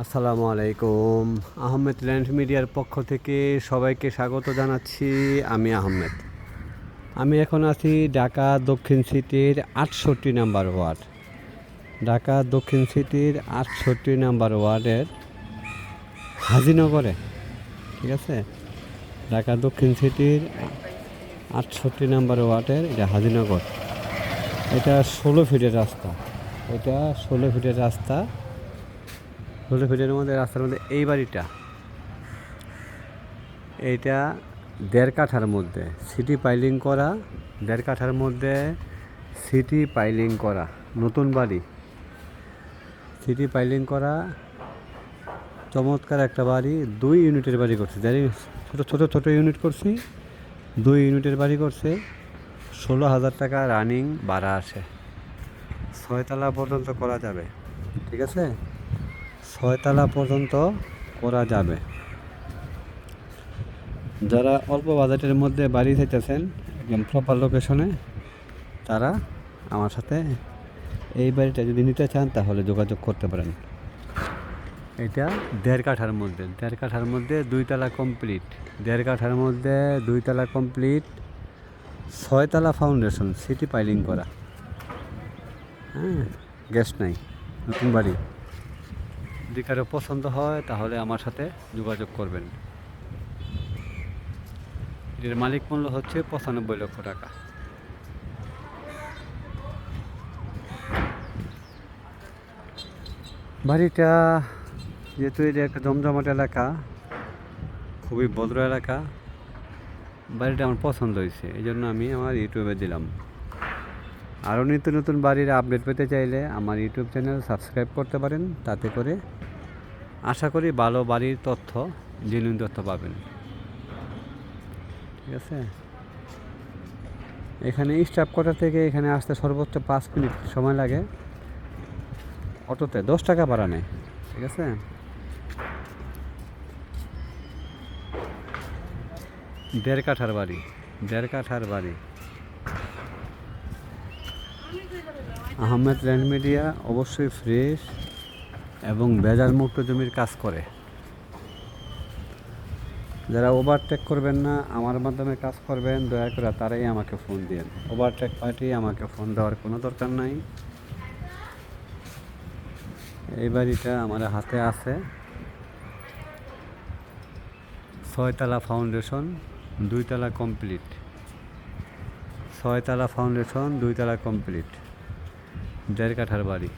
আসসালামু আলাইকুম। আহমেদ ল্যান্ড মিডিয়ার পক্ষ থেকে সবাইকে স্বাগত জানাচ্ছি। আমি আহমেদ। আমি এখন আছি ঢাকা দক্ষিণ সিটির ৬৮ নাম্বার ওয়ার্ড। ঢাকা দক্ষিণ সিটির ৬৮ নাম্বার ওয়ার্ডের হাজিনগরে, ঠিক আছে? ঢাকা দক্ষিণ সিটির ৬৮ নাম্বার ওয়ার্ডের এটা হাজিনগর। এটা ১৬ ফিটের রাস্তা। এটা ১৬ ফিটের রাস্তা। ১৬ ফিটের মধ্যে রাস্তার মধ্যে এই বাড়িটা, এইটা ১.৫ কাঠার মধ্যে সিটি পাইলিং করা। ১.৫ কাঠার মধ্যে সিটি পাইলিং করা নতুন বাড়ি, সিটি পাইলিং করা চমৎকার একটা বাড়ি। ২ ইউনিটের বাড়ি করছে, জানি ছোটো ইউনিট করছি। ২ ইউনিটের বাড়ি করছে। ১৬,০০০ টাকা রানিং ভাড়া আসে। ৬ তলা পর্যন্ত করা যাবে, ঠিক আছে? ৬ তলা পর্যন্ত করা যাবে। যারা অল্প বাজেটের মধ্যে বাড়ি চাইতেছেন একদম প্রপার লোকেশনে, তারা আমার সাথে এই বাড়িটা যদি নিতে চান তাহলে যোগাযোগ করতে পারেন। এটা ১.৫ কাঠার মধ্যে, ১.৫ কাঠার মধ্যে ২ তলা কমপ্লিট। ১.৫ কাঠার মধ্যে ২ তলা কমপ্লিট, ৬ তলা ফাউন্ডেশন, সিটি পাইলিং করা। হ্যাঁ, গ্যাস নাই, নতুন বাড়ি। যদি কারো পছন্দ হয় তাহলে আমার সাথে যোগাযোগ করবেন। এর মালিক মূল্য হচ্ছে ৯৫ লক্ষ টাকা। বাড়িটা যেহেতু এটা একটা জমজমাট এলাকা, খুবই ভদ্র এলাকা, বাড়িটা আমার পছন্দ হয়েছে, এই জন্য আমি আমার ইউটিউবে দিলাম। আরও নিত্য নতুন বাড়ির আপডেট পেতে চাইলে আমার ইউটিউব চ্যানেল সাবস্ক্রাইব করতে পারেন। তাতে করে আশা করি ভালো বাড়ির তথ্য, জেনুইন তথ্য পাবেন, ঠিক আছে? এখানে স্টাফ কোয়ার্টার থেকে এখানে আসতে সর্বোচ্চ ৫ মিনিট সময় লাগে। অটোতে ১০ টাকা ভাড়া নেয়, ঠিক আছে? দেড় কাঠার বাড়ি, ১.৫ কাঠার বাড়ি। আহমেদ ল্যান্ড মিডিয়া অবশ্যই ফ্রেশ এবং বেজার মুক্ত জমির কাজ করে। যারা ওভারটেক করবেন না, আমার মাধ্যমে কাজ করবেন, দয়া করে তারাই আমাকে ফোন দিন। ওভারটেক পার্টি আমাকে ফোন দেওয়ার কোনো দরকার নাই। এই বাড়িটা আমার হাতে আছে। ৬ তলা ফাউন্ডেশন, ২ তলা কমপ্লিট। ৬ তলা ফাউন্ডেশন, ২ তলা কমপ্লিট, ১.৫ কাঠার বাড়ি।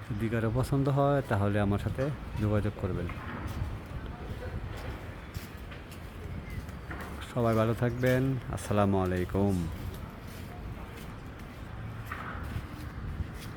যদি কারো পছন্দ হয় তাহলে আমার সাথে যোগাযোগ করবেন। সবাই ভালো থাকবেন। আসসালামু আলাইকুম।